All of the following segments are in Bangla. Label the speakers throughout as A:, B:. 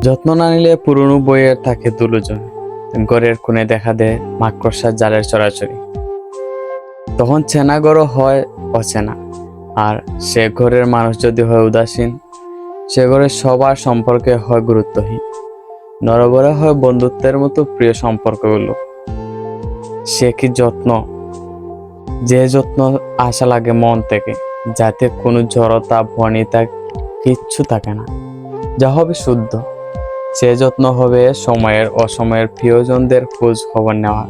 A: যত্ন না নিলে পুরনো বইয়ের থাকে দুলুজন, ঘরের কোণে দেখা দেয় মাকড়সার জালের চড়াচড়ি। তখন চেনা ঘরও হয় অচেনা, আর সে ঘরের মানুষ যদি হয় উদাসীন, সে ঘরের সবার সম্পর্কে হয় গুরুত্বহীন। নরবরে হয় বন্ধুত্বের মতো প্রিয় সম্পর্কগুলো। সে কি যত্ন? যে যত্ন আশা লাগে মন থেকে, যাতে কোনো জড়তা বনিতা কিচ্ছু থাকে না, যা হবে শুদ্ধ। সে যত্ন হবে সময়ের অসময়ের প্রিয়জনদের খোঁজ খবর নেওয়া,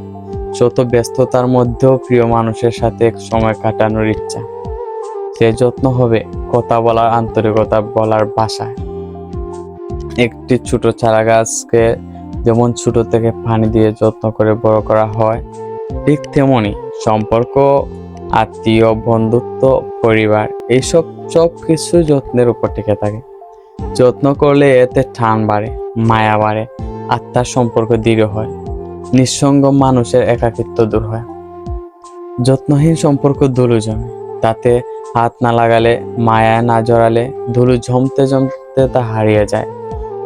A: শত ব্যস্ততার মধ্যেও প্রিয় মানুষের সাথে সময় কাটানোর ইচ্ছা। সে যত্ন হবে কথা বলার আন্তরিকতা বলার ভাষায়। একটি ছোট চারা গাছকে যেমন ছোট থেকে পানি দিয়ে যত্ন করে বড় করা হয়, ঠিক তেমনি সম্পর্ক, আত্মীয়, বন্ধুত্ব, পরিবার, এইসব সব কিছু যত্নের উপর টিকে থাকে। যত্ন করলে এতে টান বাড়ে, মায়া বাড়ে, আত্মার সম্পর্ক দৃঢ় হয়, নিঃসঙ্গ মানুষের একাকিত্ব দূর হয়। যত্নহীন সম্পর্ক ধুলো জমে, তাতে হাত না লাগালে, মায়ায় না জড়ালে, ধুলো জমতে জমতে তা হারিয়ে যায়,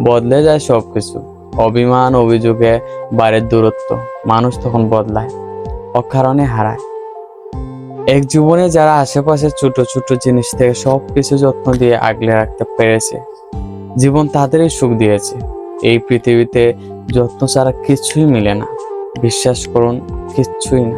A: বদলে যায় সবকিছু। অভিমান, অভিযোগে বাড়ে দূরত্ব, মানুষ তখন বদলায়, অকারণে হারায়। এক জীবনে যারা আশেপাশে ছোট ছোট জিনিস থেকে সবকিছু যত্ন দিয়ে আগলে রাখতে পেরেছে, জীবন তাদেরই সুখ দিয়েছে। এই পৃথিবীতে যত্ন ছাড়া কিছুই মিলে না, বিশ্বাস করুন, কিচ্ছুই না।